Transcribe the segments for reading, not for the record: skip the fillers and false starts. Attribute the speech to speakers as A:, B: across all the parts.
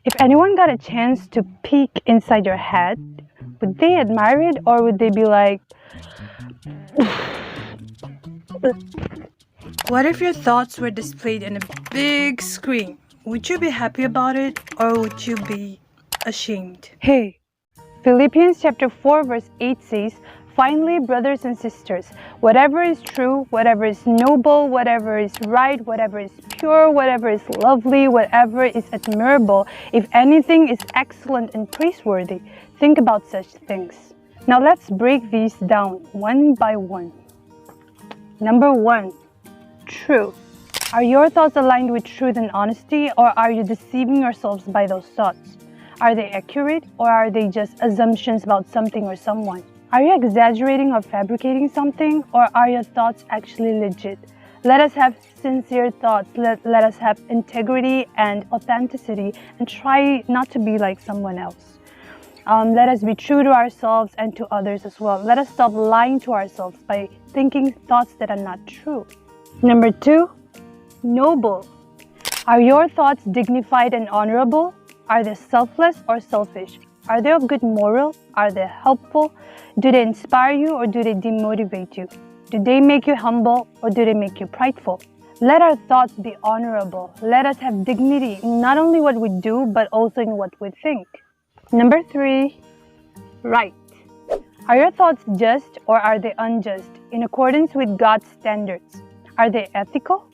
A: If anyone got a chance to peek inside your head, would they admire it or would they be like, what if your thoughts were displayed in a big screen? Would you be happy about it or would you be ashamed? Hey, Philippians chapter 4 verse 8 says, "Finally, brothers and sisters, whatever is true, whatever is noble, whatever is right, whatever is pure, whatever is lovely, whatever is admirable, if anything is excellent and praiseworthy, think about such things." Now let's break these down one by one. Number 1. True. Are your thoughts aligned with truth and honesty, or are you deceiving yourselves by those thoughts? Are they accurate, or are they just assumptions about something or someone? Are you exaggerating or fabricating something, or are your thoughts actually legit? Let us have sincere thoughts. Let us have integrity and authenticity and try not to be like someone else. Let us be true to ourselves and to others as well. Let us stop lying to ourselves by thinking thoughts that are not true. Number 2, noble. Are your thoughts dignified and honorable? Are they selfless or selfish? Are they of good moral? Are they helpful? Do they inspire you or do they demotivate you? Do they make you humble or do they make you prideful? Let our thoughts be honorable. Let us have dignity in not only what we do but also in what we think. Number 3, right. Are your thoughts just or are they unjust in accordance with God's standards? Are they ethical?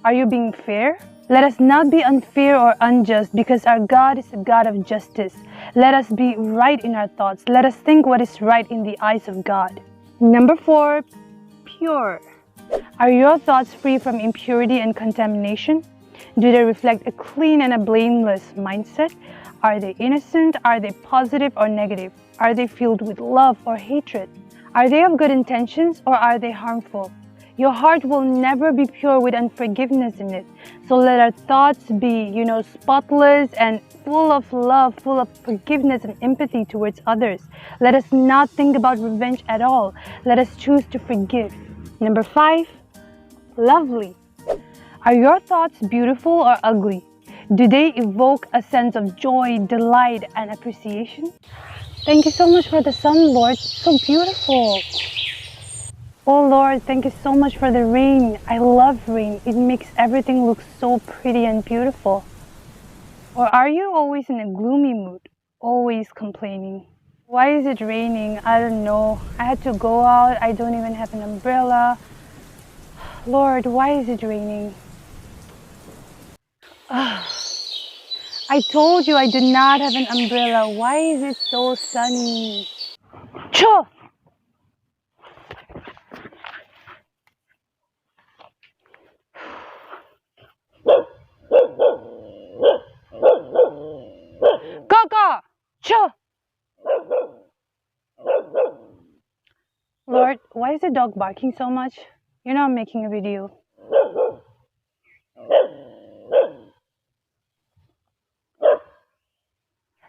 A: Are you being fair? Let us not be unfair or unjust because our God is a God of justice. Let us be right in our thoughts. Let us think what is right in the eyes of God. Number 4, pure. Are your thoughts free from impurity and contamination? Do they reflect a clean and a blameless mindset? Are they innocent? Are they positive or negative? Are they filled with love or hatred? Are they of good intentions or are they harmful? Your heart will never be pure with unforgiveness in it. So let our thoughts be, spotless and full of love, full of forgiveness and empathy towards others. Let us not think about revenge at all. Let us choose to forgive. Number 5, lovely. Are your thoughts beautiful or ugly? Do they evoke a sense of joy, delight, and appreciation? Thank you so much for the sun, Lord. So beautiful. Oh Lord, thank you so much for the rain. I love rain. It makes everything look so pretty and beautiful. Or are you always in a gloomy mood? Always complaining? Why is it raining? I don't know. I had to go out. I don't even have an umbrella. Lord, why is it raining? I told you I do not have an umbrella. Why is it so sunny? Cho! Coco! Cho! Lord, why is the dog barking so much? You know I'm making a video.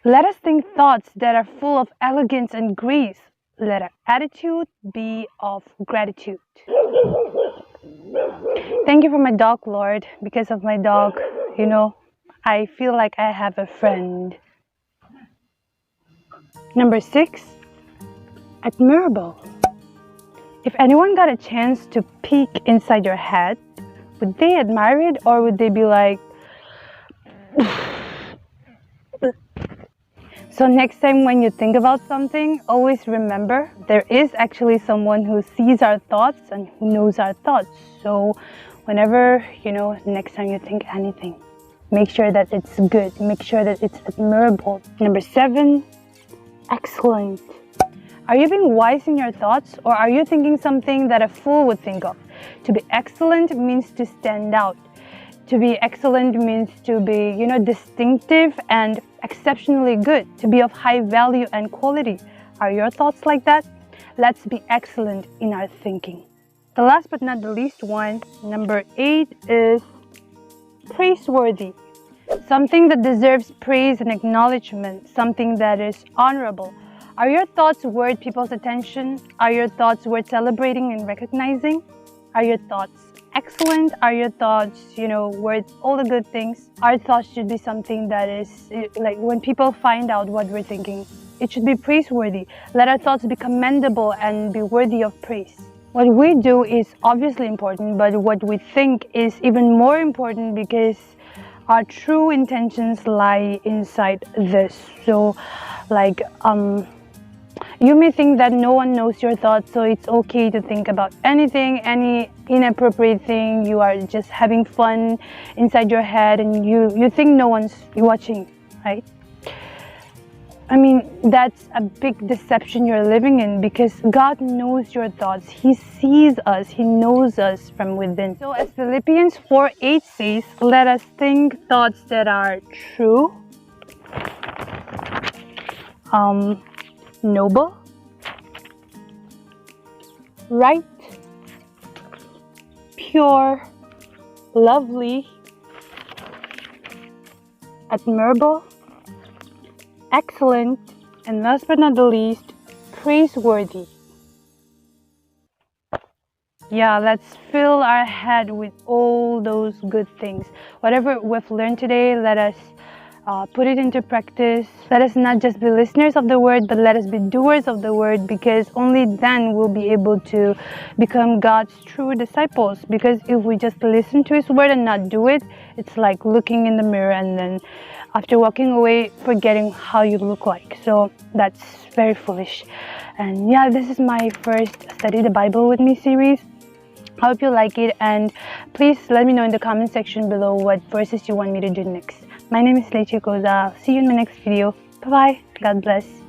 A: Let us think thoughts that are full of elegance and grace. Let our attitude be of gratitude. Thank you for my dog, Lord. Because of my dog, I feel like I have a friend. Number 6, admirable. If anyone got a chance to peek inside your head, would they admire it or would they be like, So next time when you think about something, always remember there is actually someone who sees our thoughts and who knows our thoughts. So whenever, next time you think anything, make sure that it's good. Make sure that it's admirable. Number 7, excellent. Are you being wise in your thoughts or are you thinking something that a fool would think of? To be excellent means to stand out. To be excellent means to be, distinctive and exceptionally good. To be of high value and quality. Are your thoughts like that? Let's be excellent in our thinking. The last but not the least one, number 8, is praiseworthy. Something that deserves praise and acknowledgement. Something that is honorable. Are your thoughts worth people's attention? Are your thoughts worth celebrating and recognizing? Are your thoughts excellent are your thoughts, worth all the good things. Our thoughts should be something that is like when people find out what we're thinking, it should be praiseworthy. Let our thoughts be commendable and be worthy of praise. What we do is obviously important, but what we think is even more important because our true intentions lie inside this. So like you may think that no one knows your thoughts, so it's okay to think about anything, any inappropriate thing. You are just having fun inside your head and you think no one's watching, right? I mean, that's a big deception you're living in, because God knows your thoughts. He sees us. He knows us from within. So as Philippians 4:8 says, let us think thoughts that are true, noble, right, pure, lovely, admirable, excellent, and last but not the least, praiseworthy. Yeah, let's fill our head with all those good things. Whatever we've learned today, let us put it into practice. Let us not just be listeners of the word, but let us be doers of the word, because only then we'll be able to become God's true disciples. Because if we just listen to His word and not do it, it's like looking in the mirror and then after walking away, forgetting how you look like. So that's very foolish. And yeah, this is my first Study the Bible with Me series. I hope you like it, and please let me know in the comment section below what verses you want me to do next. My name is Leche Koza. See you in my next video. Bye-bye. God bless.